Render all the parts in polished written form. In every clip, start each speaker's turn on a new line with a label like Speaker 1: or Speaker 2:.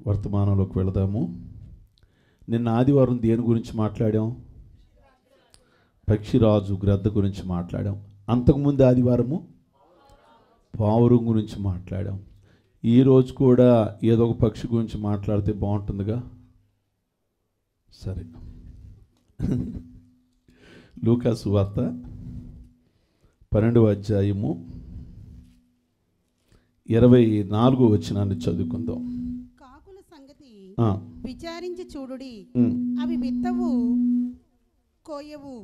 Speaker 1: వర్తమానంలోకి వెళదాము. నిన్న ఆదివారం దేని గురించి మాట్లాడాం? పక్షిరాజు గ్రద్ద గురించి మాట్లాడాం. అంతకుముందు ఆదివారము పావురం గురించి మాట్లాడాం. ఈరోజు కూడా ఏదో ఒక పక్షి గురించి మాట్లాడితే బాగుంటుందిగా. సరే, లూకా సువార్త 12వ అధ్యాయము 24వ వచనాన్ని చదువుకుందాం.
Speaker 2: కాకుల సంగతి విచారించి చూడుడి, అవి విత్తవు కోయవు,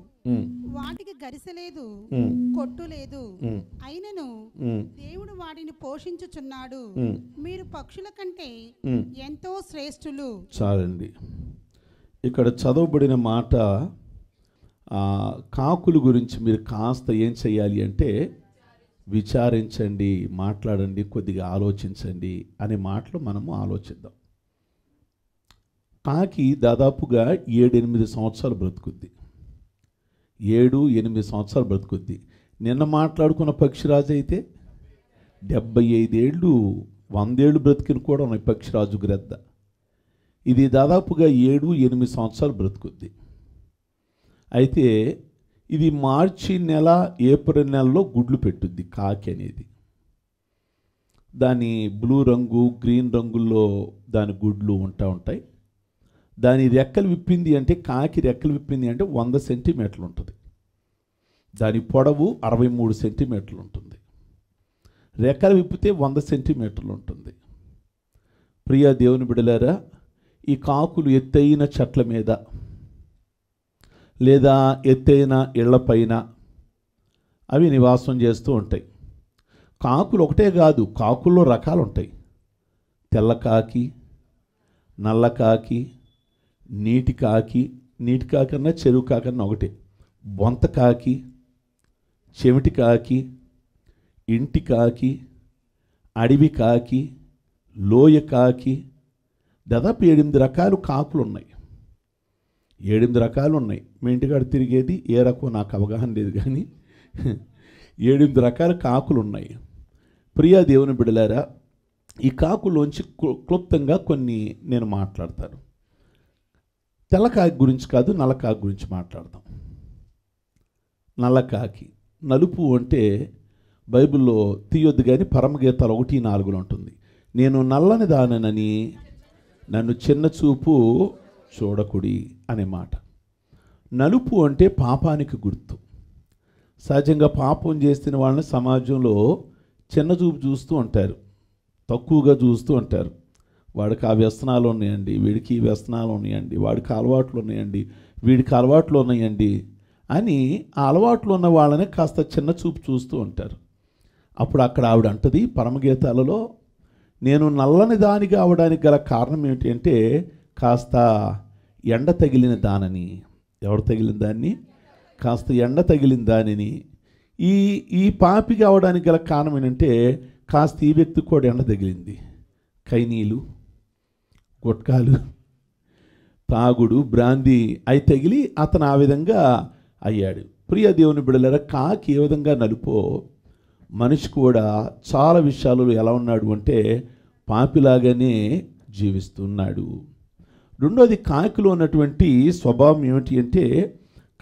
Speaker 2: వాటికి గరిసెలేదు, కొట్టు లేదు, అయినను దేవుడు వాటిని పోషించుచున్నాడు. మీరు పక్షుల కంటే ఎంతో శ్రేష్ఠులు. చాలండి. ఇక్కడ చదవబడిన మాట కాకుల గురించి మీరు కాస్త ఏం చేయాలి అంటే విచారించండి, మాట్లాడండి, కొద్దిగా ఆలోచించండి అనే మాటలు మనము ఆలోచిద్దాం. కాకి దాదాపుగా 7-8 సంవత్సరాలు బ్రతుకుద్ది. 7-8 సంవత్సరాలు బ్రతుకుద్ది. నిన్న మాట్లాడుకున్న పక్షిరాజు అయితే 75 ఏళ్ళు 100 ఏళ్ళు బ్రతికిన కూడా ఉన్నాయి పక్షిరాజు గ్రద్ద. ఇది దాదాపుగా 7-8 సంవత్సరాలు బ్రతుకుద్ది. అయితే ఇది మార్చి నెల ఏప్రిల్ నెలలో గుడ్లు పెట్టుద్ది కాకి అనేది. దాని బ్లూ రంగు గ్రీన్ రంగుల్లో దాని గుడ్లు ఉంటాయి. దాని రెక్కలు విప్పింది అంటే, కాకి రెక్కలు విప్పింది అంటే 100 సెంటీమీటర్లు ఉంటుంది. దాని పొడవు 63 సెంటీమీటర్లు ఉంటుంది. రెక్కలు విప్పితే 100 సెంటీమీటర్లు ఉంటుంది. ప్రియ దేవుని బిడ్డలారా, ఈ కాకులు ఎత్తైన చెట్ల మీద లేదా ఎత్తైన ఇళ్లపైన అవి నివాసం చేస్తూ ఉంటాయి. కాకులు ఒకటే కాదు, కాకుల్లో రకాలు ఉంటాయి. తెల్ల కాకి, నల్ల కాకి, నీటి కాకి అన్నా చెరువు కాకి అన్నా ఒకటే, బొంత కాకి, చెవిటి కాకి, ఇంటి కాకి, అడవి కాకి, లోయ కాకి, దాదాపు 8 రకాలు కాకులు ఉన్నాయి. 8 రకాలు ఉన్నాయి. మీ ఇంటికాడ తిరిగేది ఏ రకం నాకు అవగాహన లేదు, కానీ 8 రకాల కాకులు ఉన్నాయి. ప్రియా దేవుని బిడ్డలారా, ఈ కాకులోంచి క్లుప్తంగా కొన్ని నేను మాట్లాడతాను. తెల్లకాకి గురించి కాదు, నల్లకాకి గురించి మాట్లాడదాం. నల్లకాకి, నలుపు అంటే బైబిల్లో తీయొద్దు కానీ పరమగీతాలు 1:4 ఉంటుంది. నేను నల్లని దానని నన్ను చిన్న చూపు చూడకుడి అనే మాట. నలుపు అంటే పాపానికి గుర్తు. సహజంగా పాపం చేస్తున్న వాళ్ళని సమాజంలో చిన్న చూపు చూస్తూ ఉంటారు, తక్కువగా చూస్తూ ఉంటారు. వాడికి ఆ వ్యసనాలు ఉన్నాయండి, వీడికి ఈ వ్యసనాలు ఉన్నాయండి, వాడికి అలవాట్లు ఉన్నాయండి, వీడికి అలవాట్లు ఉన్నాయండి అని ఆ అలవాట్లు ఉన్న వాళ్ళని కాస్త చిన్న చూపు చూస్తూ ఉంటారు. అప్పుడు అక్కడ ఆవిడ అంటది పరమగీతాలలో, నేను నల్లని దానిగా అవడానికి గల కారణం ఏమిటి అంటే కాస్త ఎండ తగిలిన దానని. ఎవరు తగిలిన దాన్ని? కాస్త ఎండ తగిలిన దానిని. ఈ పాపిగా అవడానికి గల కారణం ఏంటంటే కాస్త ఈ వ్యక్తికి కూడా ఎండ తగిలింది. కైనీలు, గుట్కాలు, తాగుడు, బ్రాందీ అవి తగిలి అతను ఆ విధంగా అయ్యాడు. ప్రియ దేవుని బిడ్డలారా, కాకి ఏ విధంగా నలుపో మనిషి కూడా చాలా విషయాలలో ఎలా ఉన్నాడు అంటే పాపిలాగానే జీవిస్తున్నాడు. రెండోది, కాకిలో ఉన్నటువంటి స్వభావం ఏమిటి అంటే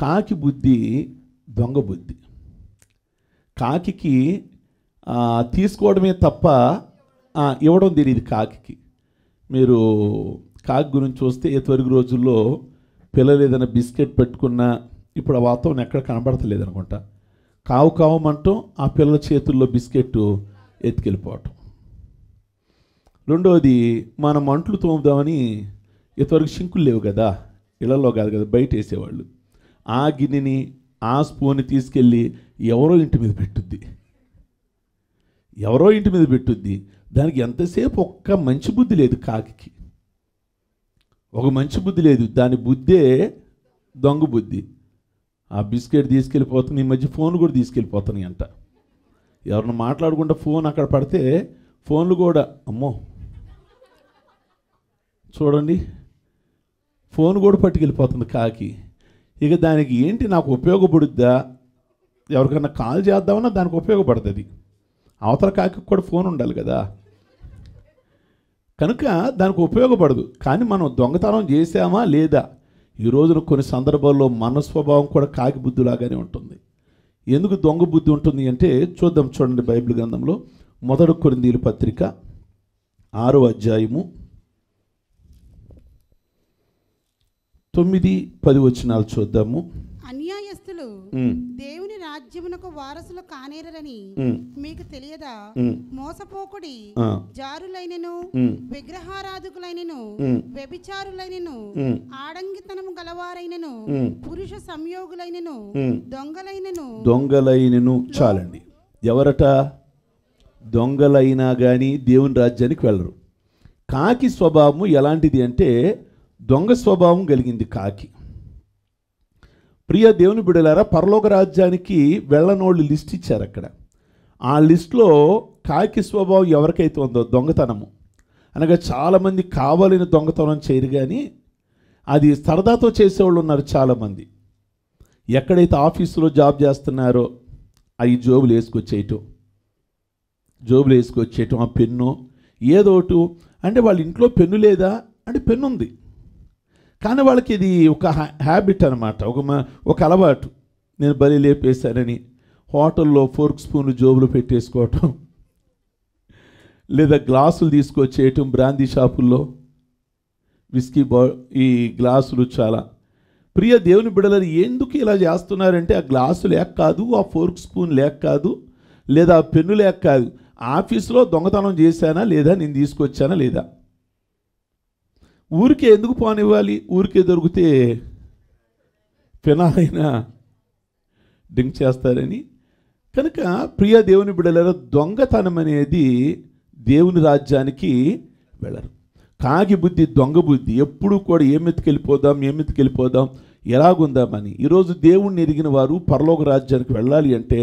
Speaker 2: కాకి బుద్ధి దొంగ బుద్ధి. కాకి తీసుకోవడమే తప్ప ఇవ్వడం తెలియదు కాకి. మీరు కాకి గురించి చూస్తే ఇదివరకు రోజుల్లో పిల్లలు ఏదైనా బిస్కెట్ పెట్టుకున్నా ఇప్పుడు ఆ వాతావరణం ఎక్కడ కనబడతలేదు అనుకుంటా. కావు కావమంటాం, ఆ పిల్లల చేతుల్లో బిస్కెట్ ఎత్తుకెళ్ళిపోవటం. రెండోది, మనం అంట్లు తోముదామని ఇదివరకు షింకులు లేవు కదా, ఇళ్లలో కాదు కదా, బయట వేసేవాళ్ళు. ఆ గిన్నెని ఆ స్పూన్ని తీసుకెళ్ళి ఎవరో ఇంటి మీద పెట్టుద్ది. దానికి ఎంతసేపు ఒక్క మంచి బుద్ధి లేదు కాకి. ఒక మంచి బుద్ధి లేదు, దాని బుద్ధే దొంగ బుద్ధి. ఆ బిస్కెట్ తీసుకెళ్ళిపోతుంది. ఈ మధ్య ఫోన్లు కూడా తీసుకెళ్ళిపోతున్నాయి అంట. ఎవరిని మాట్లాడుకుంటే ఫోన్ అక్కడ పడితే ఫోన్లు కూడా, అమ్మో చూడండి, ఫోన్ కూడా పట్టుకెళ్ళిపోతుంది కాకి. ఇక దానికి ఏంటి, నాకు ఉపయోగపడుద్దా, ఎవరికన్నా కాల్ చేద్దామన్నా దానికి ఉపయోగపడుతుంది. అవతల కాకి కూడా ఫోన్ ఉండాలి కదా.
Speaker 1: కనుక దానికి ఉపయోగపడదు. కానీ మనం దొంగతనం చేసామా లేదా? ఈ రోజున కొన్ని సందర్భాల్లో మన స్వభావం కూడా కాకి బుద్ధిలాగానే ఉంటుంది. ఎందుకు దొంగ బుద్ధి ఉంటుంది అంటే చూద్దాం. చూడండి, బైబిల్ గ్రంథంలో 1 కొరింథీయుల పత్రిక 6వ అధ్యాయము 9-10 వచనాలు చూద్దాము.
Speaker 3: అన్యాయస్తులు దేవుని రాజ్యమునకు వారసులు కానేరని మీకు తెలియదా? మోసపోకుడి, జారులైనను, విగ్రహారాధకులైనను, వ్యభిచారులైనను, ఆడంగితనము గలవారైనను, పురుష సంయోగులైనను, దొంగలైనను.
Speaker 1: చాలండి. ఎవరట? దొంగలైనా కానీ దేవుని రాజ్యానికి వెళ్ళరు. కాకి స్వభావము ఎలాంటిది అంటే దొంగ స్వభావం కలిగింది కాకి. ప్రియ దేవుని బిడ్డలారా, పరలోక రాజ్యానికి వెళ్ళనోళ్ళు లిస్ట్ ఇచ్చారు అక్కడ. ఆ లిస్టులో కాకి స్వభావం ఎవరికైతే ఉందో దొంగతనము అనగా చాలామంది కావాలని దొంగతనం చేయరు, కానీ అది సరదాతో చేసేవాళ్ళు ఉన్నారు చాలామంది. ఎక్కడైతే ఆఫీసులో జాబ్ చేస్తున్నారో అవి జోబులు వేసుకొచ్చేయటం, ఆ పెన్ను ఏదోటు. అంటే వాళ్ళ ఇంట్లో పెన్ను లేదా అంటే పెన్ను ఉంది, కానీ వాళ్ళకి ఇది ఒక హ్యాబిట్ అనమాట, ఒక అలవాటు. నేను బలి లేపేశానని హోటల్లో ఫోర్క్ స్పూన్లు జోబులు పెట్టేసుకోవటం, లేదా గ్లాసులు తీసుకొచ్చేయటం. బ్రాందీ షాపుల్లో విస్కీ ఈ గ్లాసులు చాలా. ప్రియ దేవుని బిడ్డలారు, ఎందుకు ఇలా చేస్తున్నారంటే ఆ గ్లాసు లేక కాదు, ఆ ఫోర్క్ స్పూన్ లేక కాదు, లేదా ఆ పెన్ను లేక కాదు. ఆఫీసులో దొంగతనం చేశానా లేదా, నేను తీసుకొచ్చానా లేదా. ఊరికే ఎందుకు పోనివ్వాలి? ఊరికే దొరికితే పెనాలైనా డ్రింక్ చేస్తారని. కనుక ప్రియ దేవుని బిడ్డలారా, దొంగతనం అనేది దేవుని రాజ్యానికి వెళ్ళరు. కాకి బుద్ధి, దొంగ బుద్ధి ఎప్పుడు కూడా ఏమెత్తుకెళ్ళిపోదాం, ఎలాగుందామని. ఈరోజు దేవుణ్ణి ఎరిగిన వారు పరలోక రాజ్యానికి వెళ్ళాలి అంటే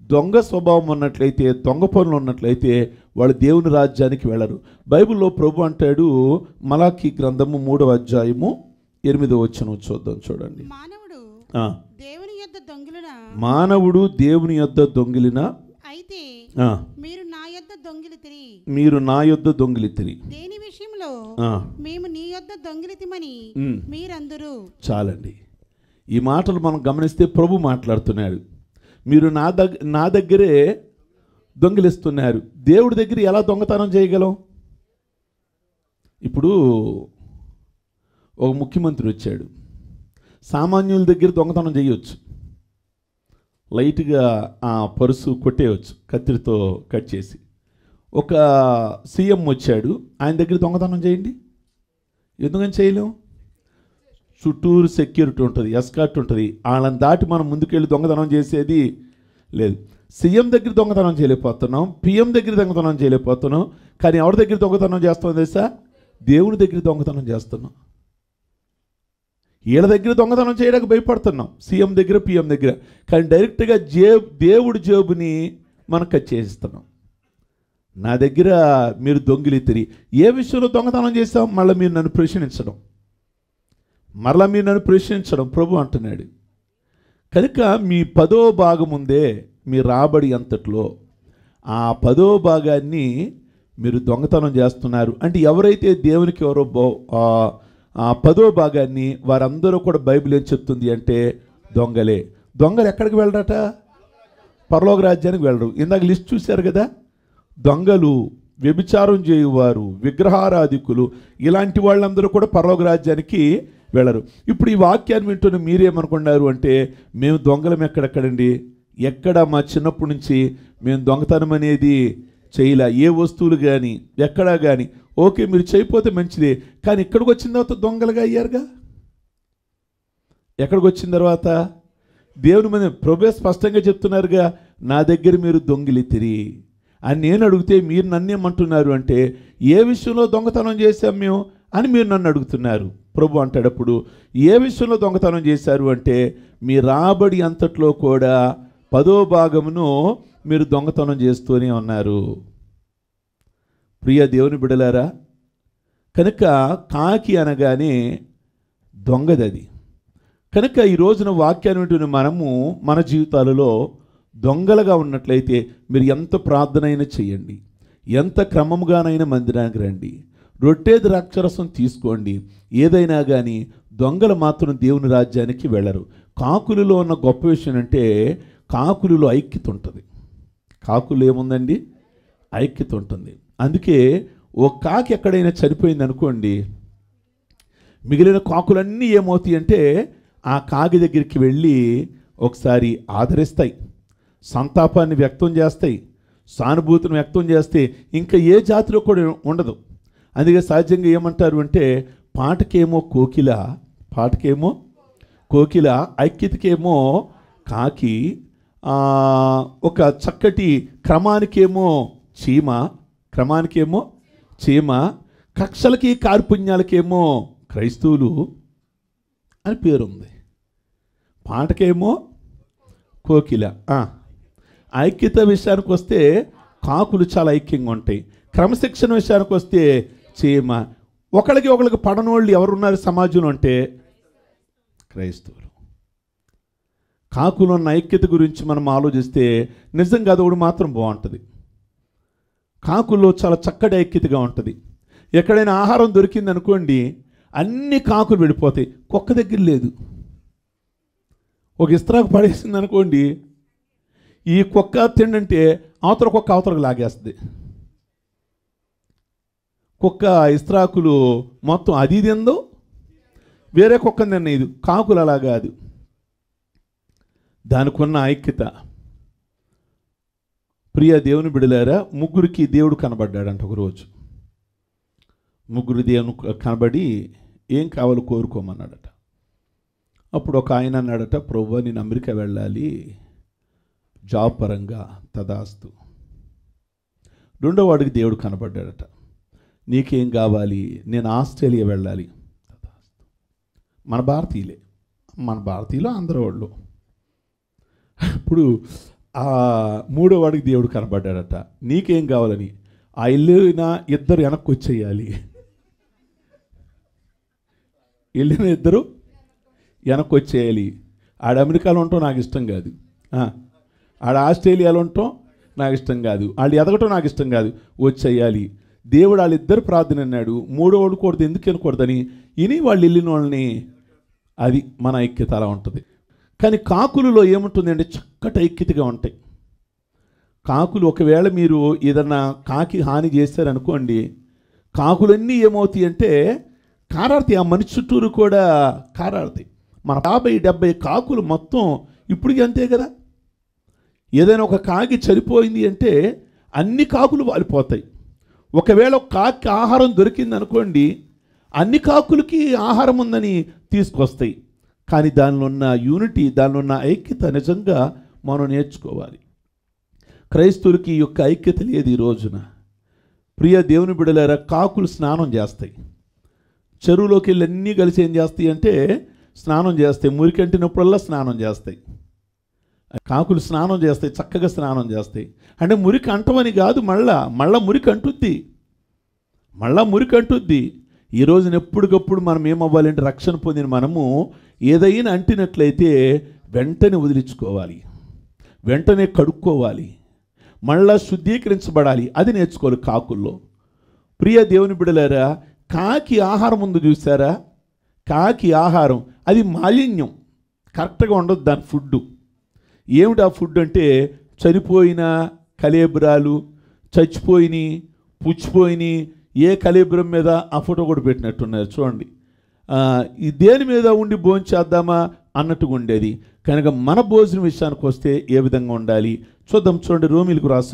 Speaker 1: దొంగ స్వభావం ఉన్నట్లయితే, దొంగ పనులు ఉన్నట్లయితే వాళ్ళు దేవుని రాజ్యానికి వెళ్ళరు. బైబిల్లో ప్రభు అంటాడు, మలాకీ గ్రంథము 3వ అధ్యాయము 8వ వచనం చూద్దాం. చూడండి,
Speaker 3: మానవుడు
Speaker 1: దేవుని యొద్ద దొంగిలిన
Speaker 3: అయితే
Speaker 1: మీరు నా యొద్ద దొంగిలితిరి,
Speaker 3: దేని విషయంలో మేము నీ యొద్ద దొంగిలితిమని మీరందరూ.
Speaker 1: చాలండి. ఈ మాటలు మనం గమనిస్తే ప్రభు మాట్లాడుతున్నాడు. మీరు నా దగ్గరే దొంగిలిస్తున్నారు. దేవుడి దగ్గర ఎలా దొంగతనం చేయగలం? ఇప్పుడు ఒక ముఖ్యమంత్రి వచ్చాడు, సామాన్యుల దగ్గర దొంగతనం చేయవచ్చు. లైట్గా ఆ పరుసు కొట్టేయచ్చు కత్తిరితో కట్ చేసి. ఒక సీఎం వచ్చాడు, ఆయన దగ్గర దొంగతనం చేయండి. ఎందుకని చేయలేం? చుట్టూరు సెక్యూరిటీ ఉంటుంది, ఎస్కార్ట్ ఉంటుంది. వాళ్ళని దాటి మనం ముందుకెళ్ళి దొంగతనం చేసేది లేదు. సీఎం దగ్గర దొంగతనం చేయలేకపోతున్నాం, పిఎం దగ్గర దొంగతనం చేయలేకపోతున్నాం. కానీ ఎవరి దగ్గర దొంగతనం చేస్తామో తెలుసా? దేవుని దగ్గర దొంగతనం చేస్తున్నాం. వీళ్ళ దగ్గర దొంగతనం చేయడానికి భయపడుతున్నాం, సీఎం దగ్గర, పిఎం దగ్గర. కానీ డైరెక్ట్గా దేవుడి జేబుని మనం కట్ చేయిస్తున్నాం. నా దగ్గర మీరు దొంగిలితిరి. ఏ విషయంలో దొంగతనం చేస్తాం? మళ్ళీ మీరు నన్ను ప్రశ్నించడం ప్రభు అంటున్నాడు. కనుక మీ 10వ భాగం ఉందే, మీ రాబడి అంతట్లో ఆ 10వ భాగాన్ని మీరు దొంగతనం చేస్తున్నారు. అంటే ఎవరైతే దేవునికి ఎవరో ఆ 10వ భాగాన్ని, వారందరూ కూడా బైబిల్ ఏం చెప్తుంది అంటే దొంగలే. దొంగలు ఎక్కడికి వెళ్ళరట? పరలోక రాజ్యానికి వెళ్ళరు. ఇందాక లిస్ట్ చూశారు కదా, దొంగలు, వ్యభిచారం చేయువారు, విగ్రహారాధికులు, ఇలాంటి వాళ్ళందరూ కూడా పరలోక రాజ్యానికి వెళ్ళరు. ఇప్పుడు ఈ వాక్యాన్ని వింటున్న మీరేమనుకున్నారు అంటే, మేము దొంగలం ఎక్కడెక్కడండి? ఎక్కడ మా చిన్నప్పటి నుంచి మేము దొంగతనం అనేది చేయలే, ఏ వస్తువులు కానీ ఎక్కడా కానీ. ఓకే, మీరు చేయకపోతే మంచిదే, కానీ ఇక్కడికి వచ్చిన తర్వాత దొంగలుగా అయ్యారుగా. ఎక్కడికి వచ్చిన తర్వాత దేవుని మీద ప్రభు స్పష్టంగా చెప్తున్నారుగా, నా దగ్గర మీరు దొంగిలితిరి అని నేను అడిగితే మీరు నన్నేమంటున్నారు అంటే, ఏ విషయంలో దొంగతనం చేశాం మేము అని మీరు నన్ను అడుగుతున్నారు. ప్రభు అంటాడప్పుడు, ఏ విషయంలో దొంగతనం చేశారు అంటే, మీ రాబడి అంతట్లో కూడా 10వ భాగమును మీరు దొంగతనం చేస్తూనే ఉన్నారు. ప్రియ దేవుని బిడ్డలారా, కనుక కాకి అనగానే దొంగదది. కనుక ఈ రోజున వాక్యాన్ని వింటున్న మనము మన జీవితాలలో దొంగలుగా ఉన్నట్లయితే మీరు ఎంత ప్రార్థన అయినా చేయండి, ఎంత క్రమముగానైనా మందిరానికి రండి, రొట్టె ద్రాక్షరసం తీసుకోండి. ఏదైనా కానీ దొంగలు మాత్రం దేవుని రాజ్యానికి వెళ్ళరు. కాకులలో ఉన్న గొప్ప విషయం అంటే కాకులలో ఐక్యత ఉంటుంది. కాకులు ఏముందండి? ఐక్యత ఉంటుంది. అందుకే ఓ కాకి ఎక్కడైనా చనిపోయింది అనుకోండి, మిగిలిన కాకులన్నీ ఏమవుతాయి అంటే ఆ కాకి దగ్గరికి వెళ్ళి ఒకసారి ఆదరిస్తాయి, సంతాపాన్ని వ్యక్తం చేస్తాయి, సానుభూతిని వ్యక్తం చేస్తే ఇంకా ఏ జాతిలో కూడా ఉండదు. అందుకే సహజంగా ఏమంటారు అంటే పాటకేమో కోకిల, ఐక్యతకేమో కాకి, ఒక చక్కటి క్రమానికేమో చీమ, కక్షలకి కార్పుణ్యాలకేమో క్రైస్తవులు అని పేరుంది. పాటకేమో కోకిల. ఐక్యత విషయానికి వస్తే కాకులు చాలా ఐక్యంగా ఉంటాయి. క్రమశిక్షణ విషయానికి వస్తే చీమ. ఒకరికి పడనోళ్ళు ఎవరున్నారు సమాజంలో అంటే క్రైస్తవులు. కాకులు ఉన్న ఐక్యత గురించి మనం ఆలోచిస్తే నిజంగా అది ఒకటి మాత్రం బాగుంటుంది. కాకుల్లో చాలా చక్కటి ఐక్యతగా ఉంటుంది. ఎక్కడైనా ఆహారం దొరికింది అనుకోండి, అన్ని కాకులు వెళ్ళిపోతాయి, కుక్క దగ్గర లేదు. ఒక ఇస్త్రాకు పడేసింది అనుకోండి, ఈ కుక్క తిండంటే అవతల కుక్క అవతలకు లాగేస్తుంది. కుక్క ఇస్త్రాకులు మొత్తం అది తిందో, వేరే కుక్కని తినేది. కాకులు అలా కాదు. దానికి ఉన్న ఐక్యత. ప్రియ దేవుని బిడ్డలారా, ముగ్గురికి దేవుడు కనబడ్డాడంట ఒకరోజు. ముగ్గురు దేవుని కనబడి ఏం కావాలో కోరుకోమన్నాడట. అప్పుడు ఒక ఆయన అన్నాడట, ప్రభువా నేను అమెరికా వెళ్ళాలి జాబ్ పరంగా, తదాస్తు. రెండో వాడికి దేవుడు కనబడ్డాడట, నీకేం కావాలి? నేను ఆస్ట్రేలియా వెళ్ళాలి, తదాస్తు. మన భారతీయులు అందరూ వాళ్ళు. ఇప్పుడు ఆ మూడో వాడికి దేవుడు కనబడ్డాడట, నీకేం కావాలని? ఆ వెళ్ళిన ఇద్దరు వెనక్కి వచ్చేయాలి. వెళ్ళిన ఇద్దరు వెనక్కి వచ్చేయాలి. ఆడ అమెరికాలో ఉండటం నాకు ఇష్టం కాదు, ఆడ ఆస్ట్రేలియాలో ఉండటం నాకు ఇష్టం కాదు, వాళ్ళు ఎదగటం నాకు ఇష్టం కాదు, వచ్చేయాలి. దేవుడు వాళ్ళిద్దరు ప్రార్థన అన్నాడు. మూడో వాడు కూడదు, ఎందుకు అనకూడదని ఇని వాళ్ళు వెళ్ళిన వాళ్ళని. అది మన ఐక్యత అలా ఉంటుంది. కానీ కాకులలో ఏముంటుంది అంటే చక్కటి ఐక్యతగా ఉంటాయి. కాకులు ఒకవేళ మీరు ఏదన్నా కాకి హాని చేశారనుకోండి, కాకులన్నీ ఏమవుతాయి అంటే కారాడతాయి. ఆ మనిషి చుట్టూరు కూడా కారాడతాయి. మన 50-70 కాకులు మొత్తం ఇప్పటికీ అంతే కదా. ఏదైనా ఒక కాకి చనిపోయింది అంటే అన్ని కాకులు వాలిపోతాయి. ఒకవేళ ఒక కాకి ఆహారం దొరికింది అనుకోండి, అన్ని కాకులకి ఆహారం ఉందని తీసుకొస్తాయి. కానీ దానిలో ఉన్న యూనిటీ, దానిలో ఉన్న ఐక్యత నిజంగా మనం నేర్చుకోవాలి. క్రైస్తవులకి ఈ యొక్క ఐక్యత లేదు ఈ రోజున. ప్రియ దేవుని బిడ్డలారా, కాకులు స్నానం చేస్తాయి. చెరువులోకి వెళ్ళి అన్నీ కలిసి ఏం చేస్తాయి అంటే స్నానం చేస్తాయి. మురికంటినప్పుడల్లా స్నానం చేస్తాయి. కాకులు స్నానం చేస్తాయి, చక్కగా స్నానం చేస్తాయి. అంటే మురికి అంటమని కాదు, మళ్ళా మురికి అంటుద్ది. ఈ రోజున ఎప్పటికప్పుడు మనం ఏమవ్వాలంటే రక్షణ పొందిన మనము ఏదైనా అంటినట్లయితే వెంటనే వదిలించుకోవాలి, వెంటనే కడుక్కోవాలి, మళ్ళా శుద్ధీకరించబడాలి. అది నేర్చుకోవాలి కాకుల్లో. ప్రియ దేవుని బిడ్డలారా, కాకి ఆహారం ముందు చూసారా? కాకి ఆహారం అది మాలిన్యం, కరెక్ట్గా ఉండదు దాని ఫుడ్. ఏమిటి ఆ ఫుడ్ అంటే చనిపోయిన కలేబరాలు, చచ్చిపోయినాయి, పుచ్చిపోయినాయి. ఏ కలేబరం మీద ఆ ఫోటో కూడా పెట్టినట్టున్నారు చూడండి. ఈ దేని మీద ఉండి భోజనం చేద్దామా అన్నట్టుగా ఉండేది. కనుక మన భోజనం విషయానికి వస్తే ఏ విధంగా ఉండాలి చూద్దాం. చూడండి, రోమీలకు రాసిన